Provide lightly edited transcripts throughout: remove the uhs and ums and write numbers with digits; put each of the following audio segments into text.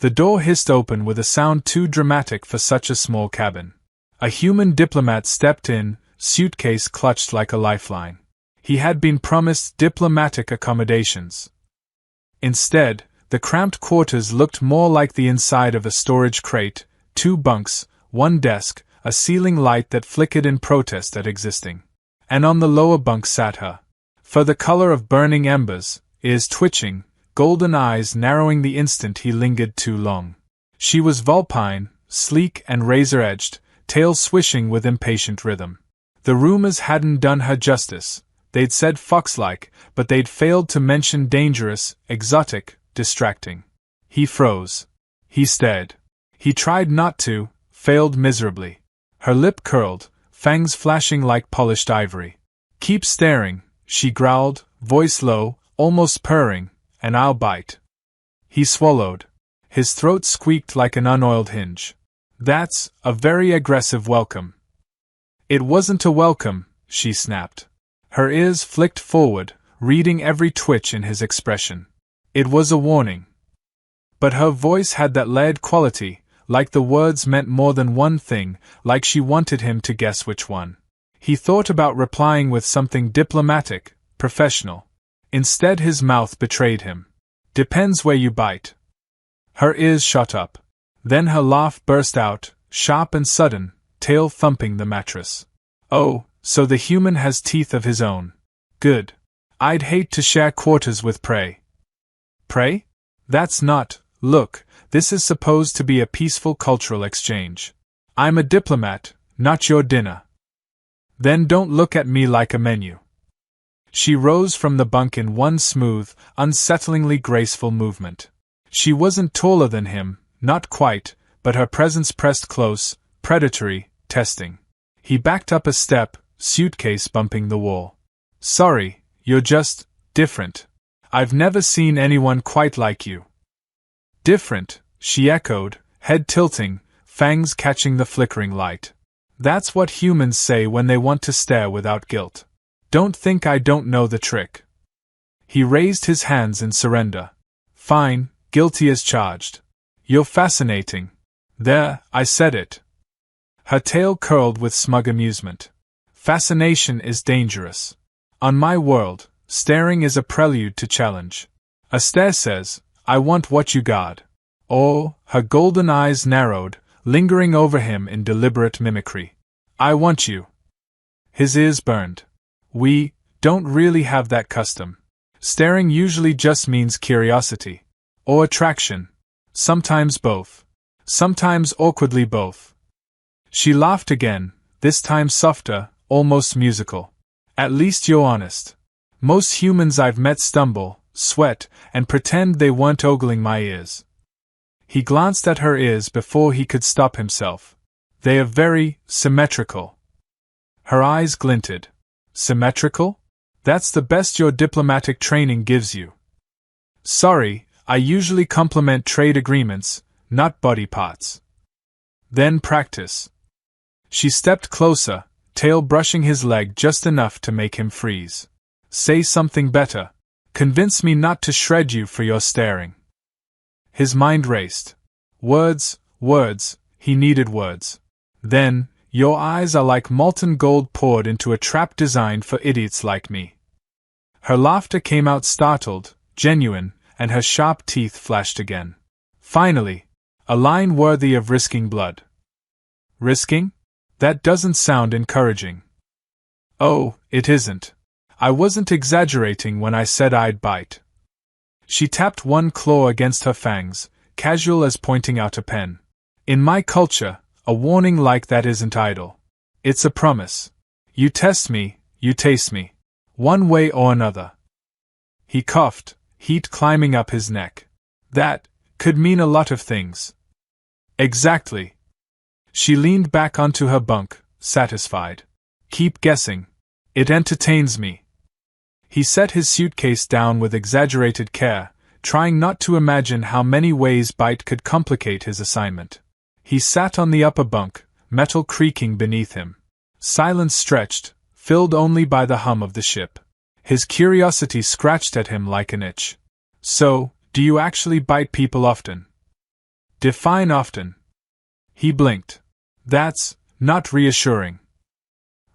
The door hissed open with a sound too dramatic for such a small cabin. A human diplomat stepped in, suitcase clutched like a lifeline. He had been promised diplomatic accommodations. Instead, the cramped quarters looked more like the inside of a storage crate, 2 bunks, 1 desk, a ceiling light that flickered in protest at existing. And on the lower bunk sat her. For the color of burning embers, ears twitching, golden eyes narrowing the instant he lingered too long. She was Vulpine, sleek and razor-edged, tail swishing with impatient rhythm. The rumors hadn't done her justice. They'd said fox-like, but they'd failed to mention dangerous, exotic, distracting. He froze. He stared. He tried not to, failed miserably. Her lip curled, fangs flashing like polished ivory. "Keep staring," she growled, voice low, almost purring, "and I'll bite." He swallowed. His throat squeaked like an unoiled hinge. "That's a very aggressive welcome." "It wasn't a welcome," she snapped. Her ears flicked forward, reading every twitch in his expression. "It was a warning." But her voice had that layered quality, like the words meant more than one thing, like she wanted him to guess which one. He thought about replying with something diplomatic, professional. Instead, his mouth betrayed him. "Depends where you bite." Her ears shot up. Then her laugh burst out, sharp and sudden, tail thumping the mattress. "Oh, so the human has teeth of his own. Good. I'd hate to share quarters with prey." "Prey? That's not. Look, this is supposed to be a peaceful cultural exchange. I'm a diplomat, not your dinner." "Then don't look at me like a menu." She rose from the bunk in one smooth, unsettlingly graceful movement. She wasn't taller than him, not quite, but her presence pressed close, predatory, testing. He backed up a step, suitcase bumping the wall. "Sorry, you're just different. I've never seen anyone quite like you." "Different," she echoed, head tilting, fangs catching the flickering light. "That's what humans say when they want to stare without guilt. Don't think I don't know the trick." He raised his hands in surrender. "Fine, guilty as charged. You're fascinating." "There, I said it." Her tail curled with smug amusement. "Fascination is dangerous. On my world, staring is a prelude to challenge. A stare says, 'I want what you got.'" Or, her golden eyes narrowed, lingering over him in deliberate mimicry. "I want you." His ears burned. "We don't really have that custom. Staring usually just means curiosity. Or attraction. Sometimes both. Sometimes awkwardly both." She laughed again, this time softer, almost musical. "At least you're honest. Most humans I've met stumble, sweat, and pretend they weren't ogling my ears." He glanced at her ears before he could stop himself. "They are very symmetrical." Her eyes glinted. "Symmetrical? That's the best your diplomatic training gives you." "Sorry, I usually compliment trade agreements, not body parts." "Then practice." She stepped closer, tail brushing his leg just enough to make him freeze. "Say something better. Convince me not to shred you for your staring." His mind raced. Words, words, he needed words. Then, "Your eyes are like molten gold poured into a trap designed for idiots like me." Her laughter came out startled, genuine, and her sharp teeth flashed again. Finally, a line worthy of risking blood. "Risking? That doesn't sound encouraging." "Oh, it isn't. I wasn't exaggerating when I said I'd bite." She tapped one claw against her fangs, casual as pointing out a pen. "In my culture, a warning like that isn't idle. It's a promise. You test me, you taste me. One way or another." He coughed, heat climbing up his neck. "That could mean a lot of things." "Exactly." She leaned back onto her bunk, satisfied. "Keep guessing. It entertains me." He set his suitcase down with exaggerated care, trying not to imagine how many ways bite could complicate his assignment. He sat on the upper bunk, metal creaking beneath him. Silence stretched, filled only by the hum of the ship. His curiosity scratched at him like an itch. "So, do you actually bite people often?" Define often. He blinked. That's not reassuring.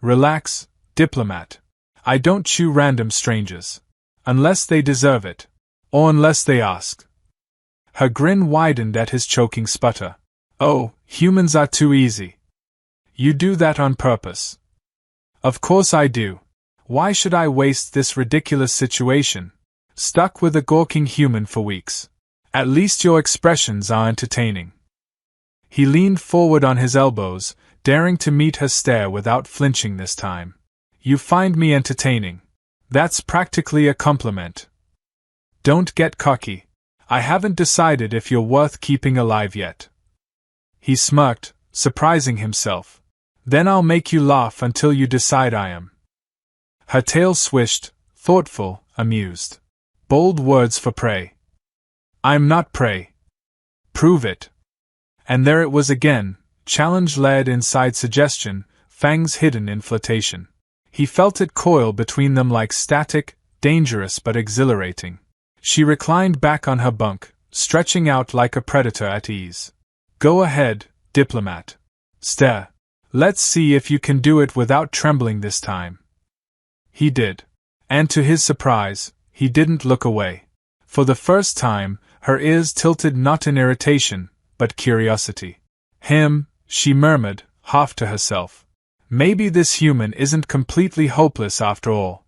Relax, diplomat. I don't chew random strangers. Unless they deserve it. Or unless they ask. Her grin widened at his choking sputter. Oh, humans are too easy. You do that on purpose. Of course I do. Why should I waste this ridiculous situation? Stuck with a gawking human for weeks. At least your expressions are entertaining. He leaned forward on his elbows, daring to meet her stare without flinching this time. You find me entertaining. That's practically a compliment. Don't get cocky. I haven't decided if you're worth keeping alive yet. He smirked, surprising himself. Then I'll make you laugh until you decide I am. Her tail swished, thoughtful, amused. Bold words for prey. I'm not prey. Prove it. And there it was again, challenge led inside suggestion, fangs hidden in flirtation. He felt it coil between them like static, dangerous but exhilarating. She reclined back on her bunk, stretching out like a predator at ease. Go ahead, diplomat. Stare. Let's see if you can do it without trembling this time. He did. And to his surprise, he didn't look away. For the first time, her ears tilted not in irritation, but curiosity. Him, she murmured, half to herself. Maybe this human isn't completely hopeless after all.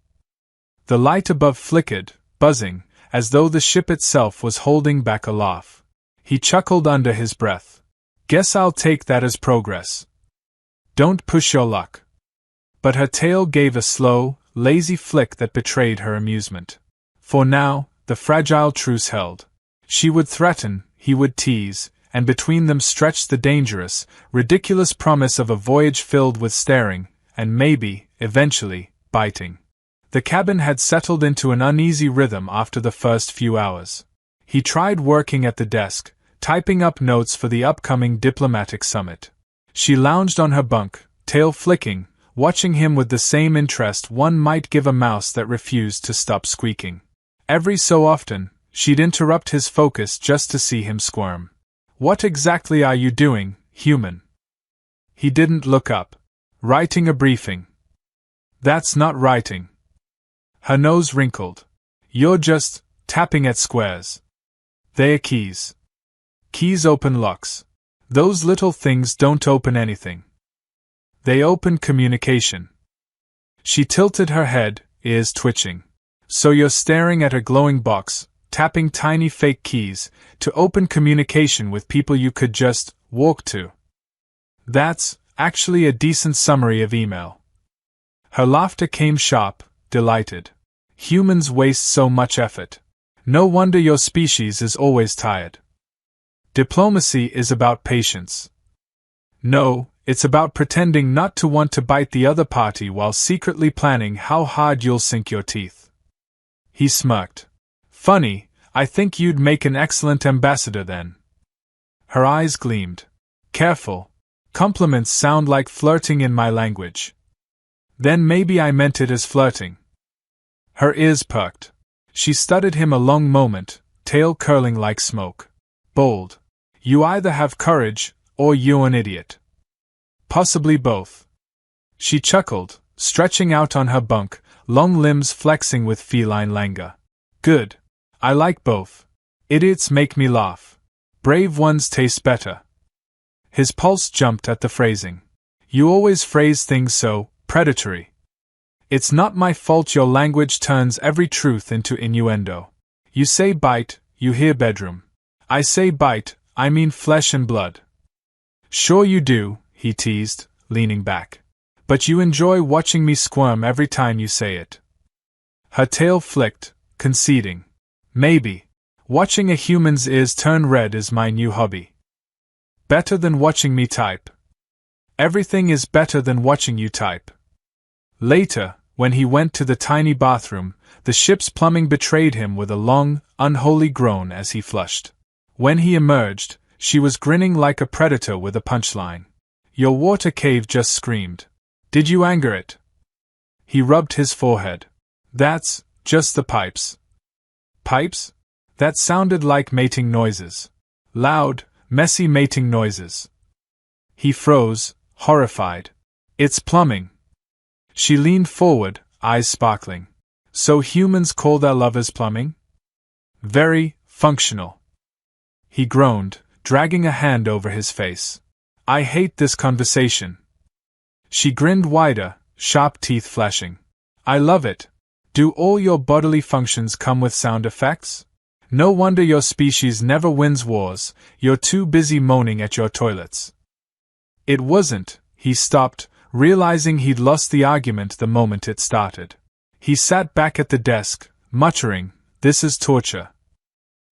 The light above flickered, buzzing, as though the ship itself was holding back a laugh. He chuckled under his breath. Guess I'll take that as progress. Don't push your luck. But her tail gave a slow, lazy flick that betrayed her amusement. For now, the fragile truce held. She would threaten, he would tease, and between them stretched the dangerous, ridiculous promise of a voyage filled with staring, and maybe, eventually, biting. The cabin had settled into an uneasy rhythm after the first few hours. He tried working at the desk, typing up notes for the upcoming diplomatic summit. She lounged on her bunk, tail flicking, watching him with the same interest one might give a mouse that refused to stop squeaking. Every so often, she'd interrupt his focus just to see him squirm. What exactly are you doing, human? He didn't look up. Writing a briefing. That's not writing. Her nose wrinkled. You're just tapping at squares. They're keys. Keys open locks. Those little things don't open anything. They open communication. She tilted her head, ears twitching. So you're staring at a glowing box, tapping tiny fake keys, to open communication with people you could just walk to. That's actually a decent summary of email. Her laughter came sharp, delighted. Humans waste so much effort. No wonder your species is always tired. Diplomacy is about patience. No, it's about pretending not to want to bite the other party while secretly planning how hard you'll sink your teeth. He smirked. Funny, I think you'd make an excellent ambassador then. Her eyes gleamed. Careful. Compliments sound like flirting in my language. Then maybe I meant it as flirting. Her ears perked. She studied him a long moment, tail curling like smoke. Bold. You either have courage, or you're an idiot. Possibly both. She chuckled, stretching out on her bunk, long limbs flexing with feline languor. Good. I like both. Idiots make me laugh. Brave ones taste better. His pulse jumped at the phrasing. You always phrase things so predatory. It's not my fault your language turns every truth into innuendo. You say bite, you hear bedroom. I say bite, I mean flesh and blood. Sure you do, he teased, leaning back. But you enjoy watching me squirm every time you say it. Her tail flicked, conceding. Maybe. Watching a human's ears turn red is my new hobby. Better than watching me type. Everything is better than watching you type. Later, when he went to the tiny bathroom, the ship's plumbing betrayed him with a long, unholy groan as he flushed. When he emerged, she was grinning like a predator with a punchline. Your water cave just screamed. Did you anger it? He rubbed his forehead. That's just the pipes. Pipes? That sounded like mating noises. Loud, Messy mating noises. He froze, horrified. It's plumbing. She leaned forward, eyes sparkling. So humans call their lovers plumbing? Very functional. He groaned, dragging a hand over his face. I hate this conversation. She grinned wider, sharp teeth flashing. I love it. Do all your bodily functions come with sound effects? No wonder your species never wins wars, you're too busy moaning at your toilets. It wasn't, he stopped, realizing he'd lost the argument the moment it started. He sat back at the desk, muttering, this is torture.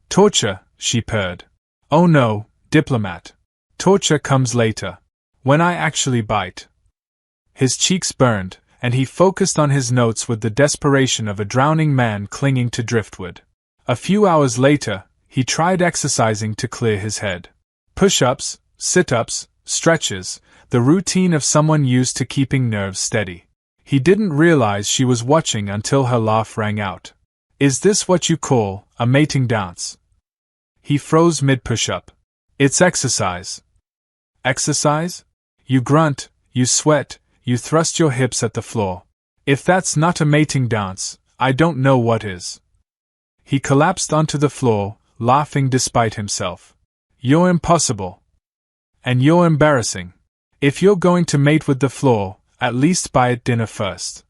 Torture, she purred. Oh no, diplomat. Torture comes later. When I actually bite. His cheeks burned, and he focused on his notes with the desperation of a drowning man clinging to driftwood. A few hours later, he tried exercising to clear his head. Push-ups, sit-ups, stretches, the routine of someone used to keeping nerves steady. He didn't realize she was watching until her laugh rang out. Is this what you call a mating dance? He froze mid-push-up. It's exercise. Exercise? You grunt, you sweat, you thrust your hips at the floor. If that's not a mating dance, I don't know what is. He collapsed onto the floor, laughing despite himself. You're impossible. And you're embarrassing. If you're going to mate with the floor, at least buy it dinner first.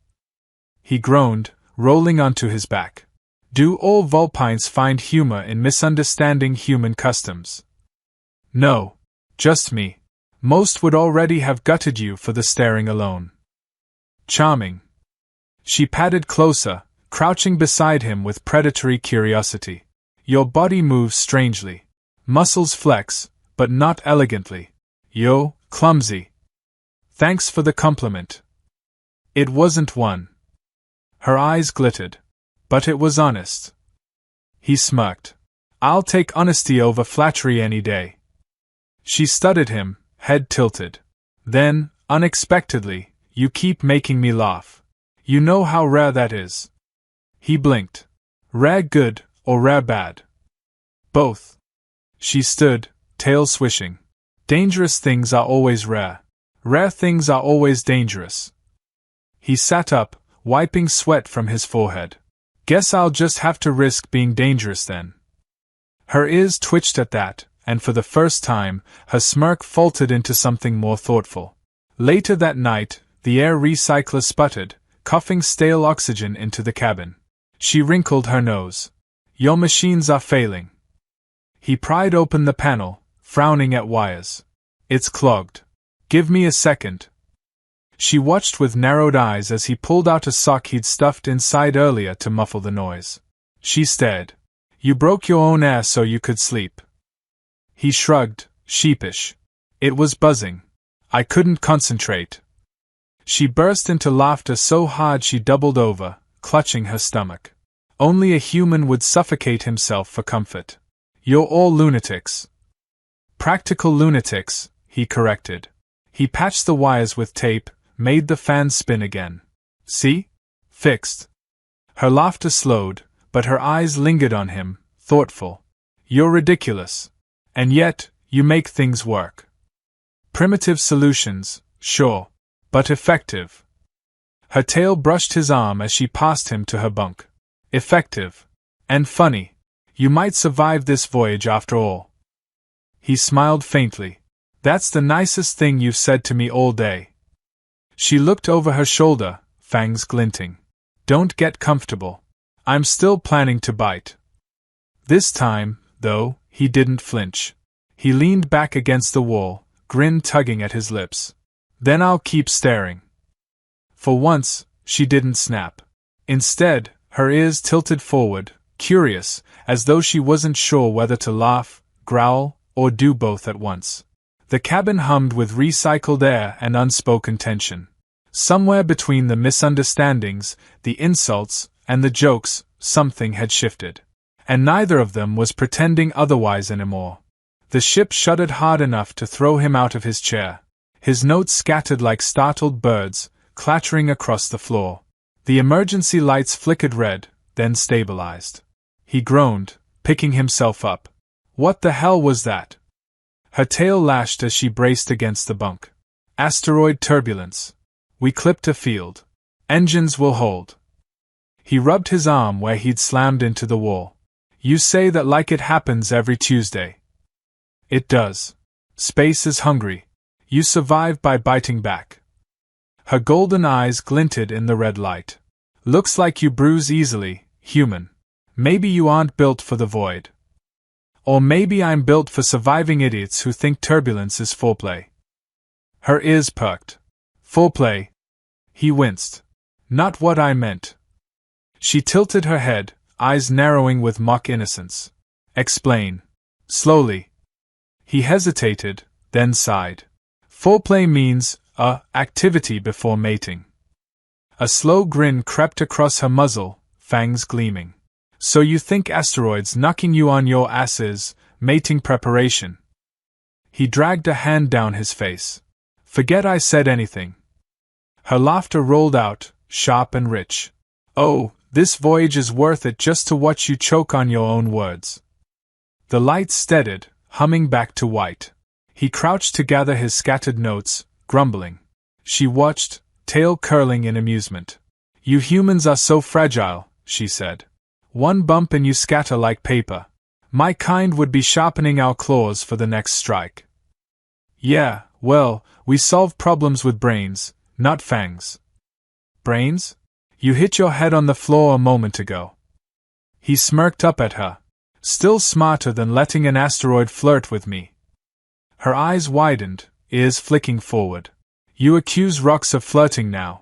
He groaned, rolling onto his back. Do all Vulpines find humor in misunderstanding human customs? No. Just me. Most would already have gutted you for the staring alone. Charming. She padded closer, crouching beside him with predatory curiosity. Your body moves strangely. Muscles flex, but not elegantly. You're clumsy. Thanks for the compliment. It wasn't one. Her eyes glittered. But it was honest. He smirked. I'll take honesty over flattery any day. She studied him, head tilted. Then, unexpectedly, you keep making me laugh. You know how rare that is. He blinked. Rare good, or rare bad? Both. She stood, tail swishing. Dangerous things are always rare. Rare things are always dangerous. He sat up, wiping sweat from his forehead. Guess I'll just have to risk being dangerous then. Her ears twitched at that, and for the first time, her smirk faltered into something more thoughtful. Later that night, the air recycler sputtered, coughing stale oxygen into the cabin. She wrinkled her nose. Your machines are failing. He pried open the panel, frowning at wires. It's clogged. Give me a second. She watched with narrowed eyes as he pulled out a sock he'd stuffed inside earlier to muffle the noise. She stared. You broke your own air so you could sleep. He shrugged, sheepish. It was buzzing. I couldn't concentrate. She burst into laughter so hard she doubled over, clutching her stomach. Only a human would suffocate himself for comfort. You're all lunatics. Practical lunatics, he corrected. He patched the wires with tape, made the fan spin again. See? Fixed. Her laughter slowed, but her eyes lingered on him, thoughtful. You're ridiculous. And yet, you make things work. Primitive solutions, sure, but effective. Her tail brushed his arm as she passed him to her bunk. Effective. And funny. You might survive this voyage after all. He smiled faintly. That's the nicest thing you've said to me all day. She looked over her shoulder, fangs glinting. Don't get comfortable. I'm still planning to bite. This time, though, he didn't flinch. He leaned back against the wall, grin tugging at his lips. Then I'll keep staring. For once, she didn't snap. Instead, her ears tilted forward, curious, as though she wasn't sure whether to laugh, growl, or do both at once. The cabin hummed with recycled air and unspoken tension. Somewhere between the misunderstandings, the insults, and the jokes, something had shifted. And neither of them was pretending otherwise anymore. The ship shuddered hard enough to throw him out of his chair. His notes scattered like startled birds, clattering across the floor. The emergency lights flickered red, then stabilized. He groaned, picking himself up. What the hell was that? Her tail lashed as she braced against the bunk. Asteroid turbulence. We clipped a field. Engines will hold. He rubbed his arm where he'd slammed into the wall. You say that like it happens every Tuesday. It does. Space is hungry. You survive by biting back. Her golden eyes glinted in the red light. Looks like you bruise easily, human. Maybe you aren't built for the void. Or maybe I'm built for surviving idiots who think turbulence is foreplay. Her ears perked. Foreplay. He winced. Not what I meant. She tilted her head, eyes narrowing with mock innocence. Explain. Slowly. He hesitated, then sighed. Foreplay means, activity before mating. A slow grin crept across her muzzle, fangs gleaming. So you think asteroids knocking you on your ass is mating preparation? He dragged a hand down his face. Forget I said anything. Her laughter rolled out, sharp and rich. Oh, this voyage is worth it just to watch you choke on your own words. The lights steadied, humming back to white. He crouched to gather his scattered notes, grumbling. She watched, tail curling in amusement. You humans are so fragile, she said. One bump and you scatter like paper. My kind would be sharpening our claws for the next strike. Yeah, well, we solve problems with brains, not fangs. Brains? You hit your head on the floor a moment ago. He smirked up at her. Still smarter than letting an asteroid flirt with me. Her eyes widened, ears flicking forward. You accuse rocks of flirting now.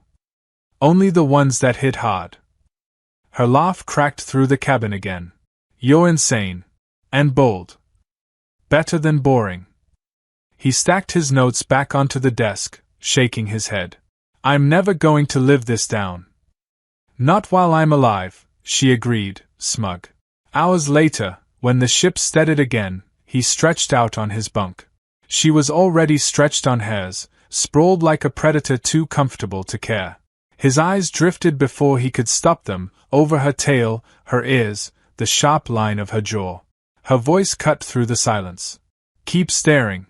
Only the ones that hit hard. Her laugh cracked through the cabin again. You're insane. And bold. Better than boring. He stacked his notes back onto the desk, shaking his head. I'm never going to live this down. Not while I'm alive, she agreed, smug. Hours later, when the ship steadied again, he stretched out on his bunk. She was already stretched on hers, sprawled like a predator too comfortable to care. His eyes drifted before he could stop them, over her tail, her ears, the sharp line of her jaw. Her voice cut through the silence. Keep staring.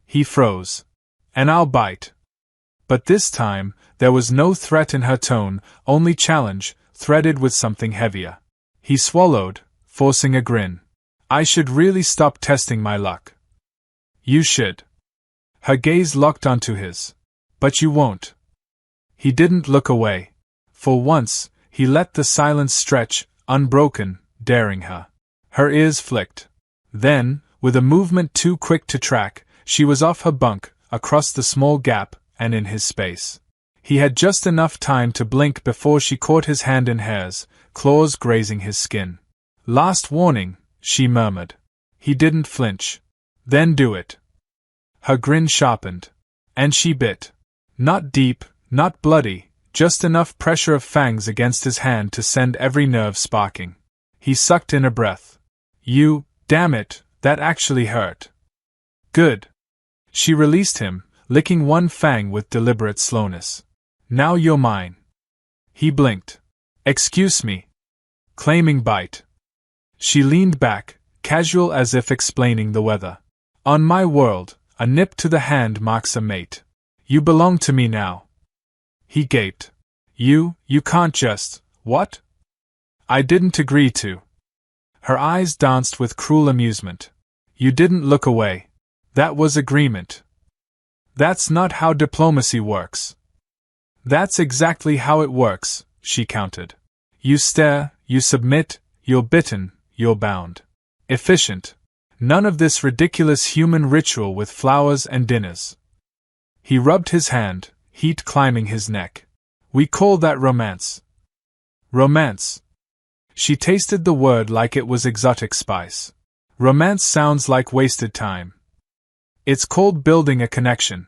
He froze. And I'll bite. But this time, there was no threat in her tone, only challenge, threaded with something heavier. He swallowed, forcing a grin. I should really stop testing my luck. You should. Her gaze locked onto his. But you won't. He didn't look away. For once, he let the silence stretch, unbroken, daring her. Her ears flicked. Then, with a movement too quick to track, she was off her bunk, across the small gap, and in his space. He had just enough time to blink before she caught his hand in hers, claws grazing his skin. Last warning, she murmured. He didn't flinch. Then do it. Her grin sharpened. And she bit. Not deep, not bloody, just enough pressure of fangs against his hand to send every nerve sparking. He sucked in a breath. You, damn it, that actually hurt. Good. She released him, licking one fang with deliberate slowness. Now you're mine. He blinked. Excuse me. Claiming bite. She leaned back, casual as if explaining the weather. On my world, a nip to the hand marks a mate. You belong to me now. He gaped. You can't just, what? I didn't agree to. Her eyes danced with cruel amusement. You didn't look away. That was agreement. That's not how diplomacy works. That's exactly how it works, she countered. You stare, you submit, you're bitten, you're bound. Efficient. None of this ridiculous human ritual with flowers and dinners. He rubbed his hand, heat climbing his neck. We call that romance. Romance. She tasted the word like it was exotic spice. Romance sounds like wasted time. It's called building a connection.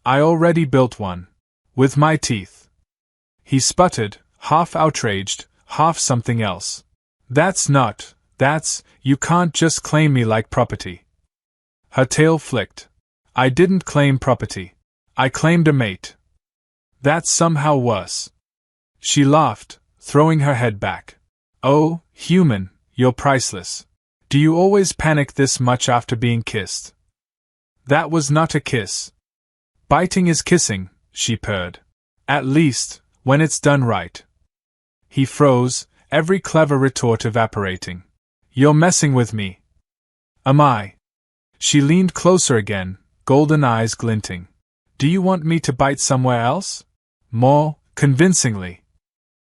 I already built one. With my teeth. He sputtered, half outraged, half something else. That's, you can't just claim me like property. Her tail flicked. I didn't claim property. I claimed a mate. That's somehow worse. She laughed, throwing her head back. Oh, human, you're priceless. Do you always panic this much after being kissed? That was not a kiss. Biting is kissing, she purred. At least, when it's done right. He froze, every clever retort evaporating. You're messing with me. Am I? She leaned closer again, golden eyes glinting. Do you want me to bite somewhere else? More convincingly.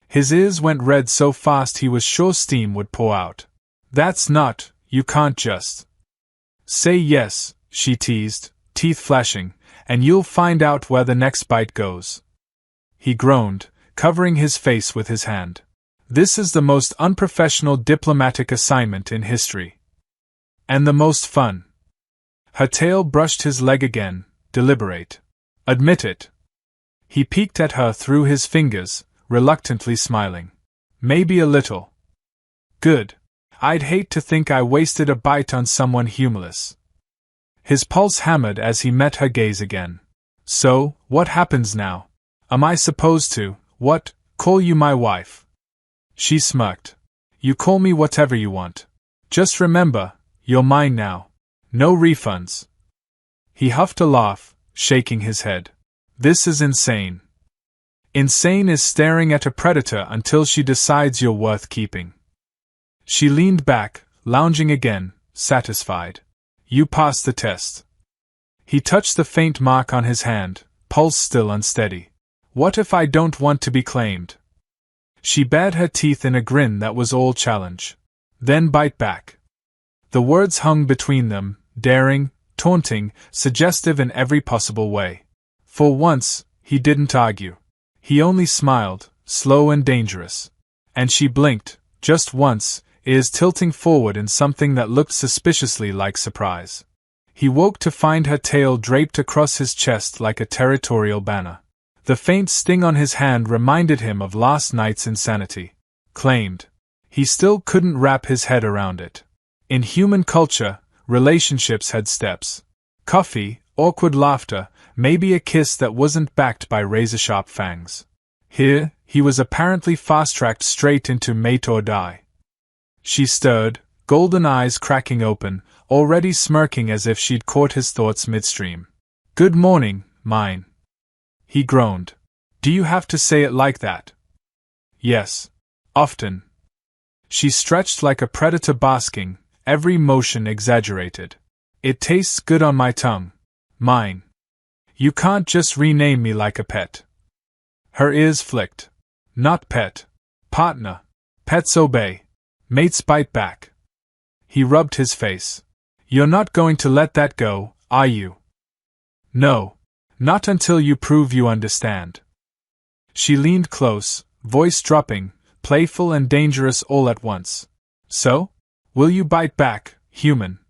His ears went red so fast he was sure steam would pour out. That's not, you can't just. Say yes, she teased, teeth flashing, and you'll find out where the next bite goes. He groaned, covering his face with his hand. This is the most unprofessional diplomatic assignment in history. And the most fun. Her tail brushed his leg again, deliberate. Admit it. He peeked at her through his fingers, reluctantly smiling. Maybe a little. Good. I'd hate to think I wasted a bite on someone humorless. His pulse hammered as he met her gaze again. So, what happens now? Am I supposed to, call you my wife? She smirked. You call me whatever you want. Just remember, you're mine now. No refunds. He huffed a laugh, shaking his head. This is insane. Insane is staring at a predator until she decides you're worth keeping. She leaned back, lounging again, satisfied. You passed the test. He touched the faint mark on his hand, pulse still unsteady. What if I don't want to be claimed? She bared her teeth in a grin that was all challenge. Then bite back. The words hung between them, daring, taunting, suggestive in every possible way. For once, he didn't argue. He only smiled, slow and dangerous. And she blinked, just once, ears tilting forward in something that looked suspiciously like surprise. He woke to find her tail draped across his chest like a territorial banner. The faint sting on his hand reminded him of last night's insanity. Claimed. He still couldn't wrap his head around it. In human culture, relationships had steps. Coffee, awkward laughter, maybe a kiss that wasn't backed by razor-sharp fangs. Here, he was apparently fast-tracked straight into mate or die. She stirred, golden eyes cracking open, already smirking as if she'd caught his thoughts midstream. Good morning, mine. He groaned. Do you have to say it like that? Yes. Often. She stretched like a predator basking, every motion exaggerated. It tastes good on my tongue. Mine. You can't just rename me like a pet. Her ears flicked. Not pet. Partner. Pets obey. Mates bite back. He rubbed his face. You're not going to let that go, are you? No. Not until you prove you understand. She leaned close, voice dropping, playful and dangerous all at once. So? Will you bite back, human?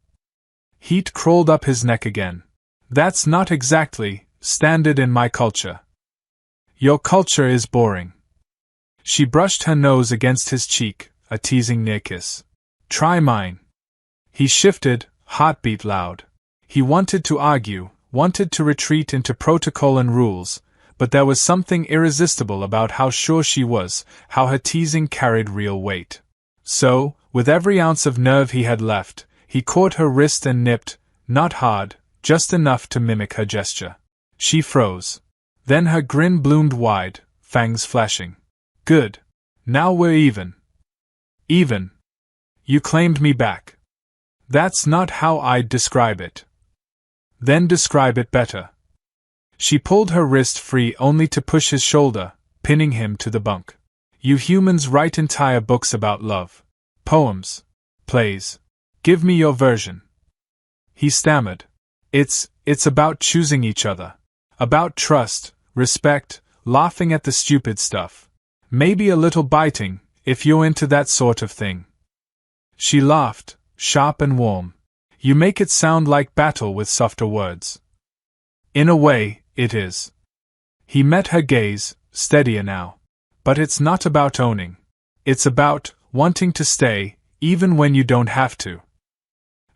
Heat crawled up his neck again. That's not exactly standard in my culture. Your culture is boring. She brushed her nose against his cheek, a teasing near kiss. Try mine. He shifted, heartbeat loud. He wanted to argue, wanted to retreat into protocol and rules, but there was something irresistible about how sure she was, how her teasing carried real weight. So, with every ounce of nerve he had left, he caught her wrist and nipped, not hard, just enough to mimic her gesture. She froze. Then her grin bloomed wide, fangs flashing. Good. Now we're even. Even. You claimed me back. That's not how I'd describe it. Then describe it better. She pulled her wrist free only to push his shoulder, pinning him to the bunk. You humans write entire books about love. Poems. Plays. Give me your version. He stammered. It's about choosing each other. About trust, respect, laughing at the stupid stuff. Maybe a little biting, if you're into that sort of thing. She laughed, sharp and warm. You make it sound like battle with softer words. In a way, it is. He met her gaze, steadier now. But it's not about owning. It's about wanting to stay, even when you don't have to.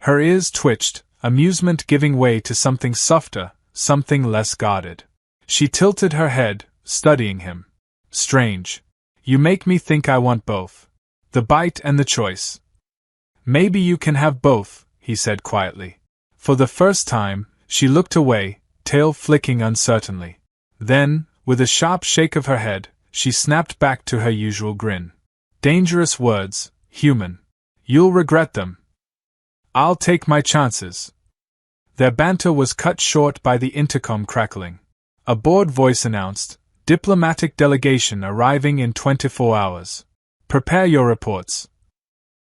Her ears twitched, amusement giving way to something softer, something less guarded. She tilted her head, studying him. Strange. You make me think I want both. The bite and the choice. Maybe you can have both, he said quietly. For the first time, She looked away, tail flicking uncertainly. Then, with a sharp shake of her head, she snapped back to her usual grin. Dangerous words, human. You'll regret them. I'll take my chances. Their banter was cut short by the intercom crackling. A bored voice announced, "Diplomatic delegation arriving in 24 hours. Prepare your reports."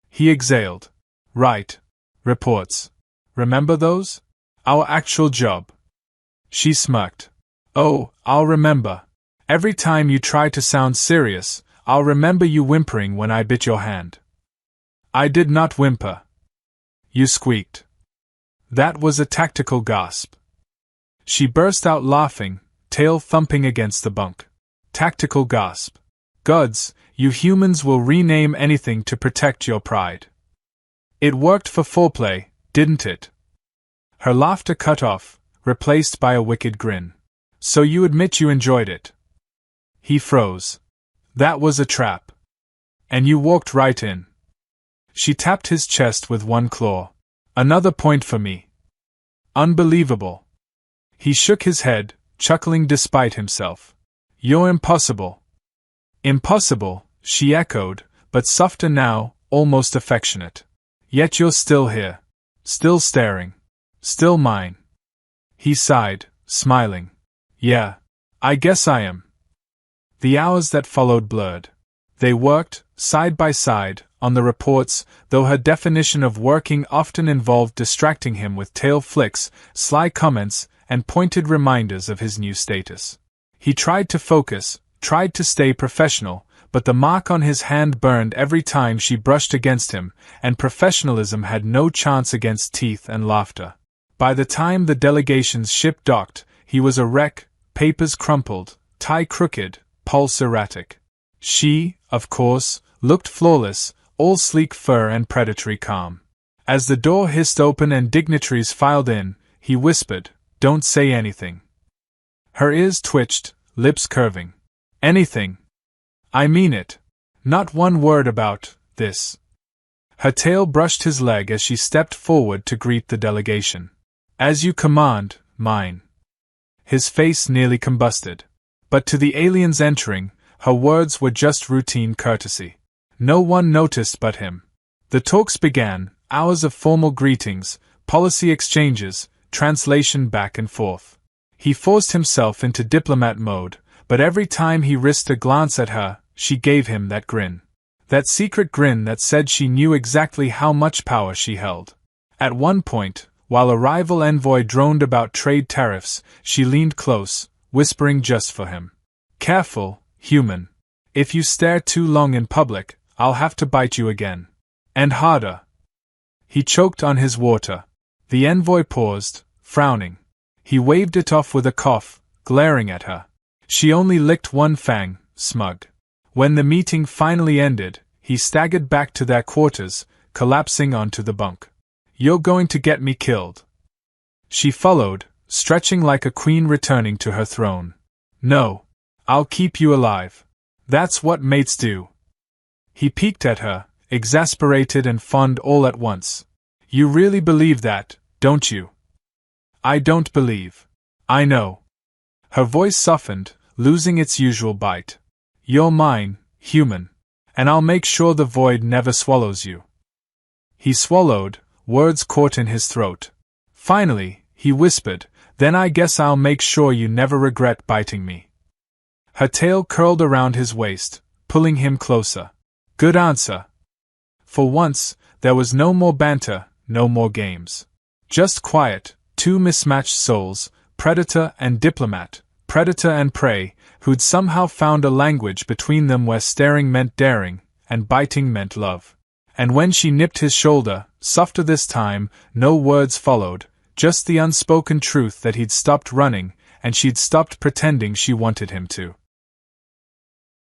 He exhaled. "Right. Reports. Remember those? Our actual job." She smirked. "Oh, I'll remember. Every time you try to sound serious, I'll remember you whimpering when I bit your hand." "I did not whimper. You squeaked." That was a tactical gasp. She burst out laughing, tail thumping against the bunk. Tactical gasp. Gods, you humans will rename anything to protect your pride. It worked for foreplay, didn't it? Her laughter cut off, replaced by a wicked grin. So you admit you enjoyed it? He froze. That was a trap. And you walked right in. She tapped his chest with one claw. Another point for me. Unbelievable. He shook his head, chuckling despite himself. You're impossible. Impossible, she echoed, but softer now, almost affectionate. Yet you're still here. Still staring. Still mine. He sighed, smiling. Yeah, I guess I am. The hours that followed blurred. They worked, side by side, on the reports, though her definition of working often involved distracting him with tail flicks, sly comments, and pointed reminders of his new status. He tried to focus, tried to stay professional, but the mark on his hand burned every time she brushed against him, and professionalism had no chance against teeth and laughter. By the time the delegation's ship docked, he was a wreck, papers crumpled, tie crooked, pulse erratic. She, of course, looked flawless, all sleek fur and predatory calm. As the door hissed open and dignitaries filed in, he whispered, "Don't say anything." Her ears twitched, lips curving. "Anything. I mean it. Not one word about this." Her tail brushed his leg as she stepped forward to greet the delegation. "As you command, mine." His face nearly combusted. But to the aliens entering, her words were just routine courtesy. No one noticed but him. The talks began, hours of formal greetings, policy exchanges, translation back and forth. He forced himself into diplomat mode, but every time he risked a glance at her, she gave him that grin. That secret grin that said she knew exactly how much power she held. At one point, while a rival envoy droned about trade tariffs, she leaned close, whispering just for him. "Careful, human. If you stare too long in public, I'll have to bite you again. And harder." He choked on his water. The envoy paused, frowning. He waved it off with a cough, glaring at her. She only licked one fang, smug. When the meeting finally ended, he staggered back to their quarters, collapsing onto the bunk. "You're going to get me killed." She followed, stretching like a queen returning to her throne. "No. I'll keep you alive. That's what mates do." He peeked at her, exasperated and fond all at once. "You really believe that, don't you?" "I don't believe. I know." Her voice softened, losing its usual bite. "You're mine, human. And I'll make sure the void never swallows you." He swallowed, words caught in his throat. Finally, he whispered, "Then I guess I'll make sure you never regret biting me." Her tail curled around his waist, pulling him closer. Good answer. For once, there was no more banter, no more games. Just quiet, two mismatched souls, predator and diplomat, predator and prey, who'd somehow found a language between them where staring meant daring, and biting meant love. And when she nipped his shoulder, softer this time, no words followed, just the unspoken truth that he'd stopped running, and she'd stopped pretending she wanted him to.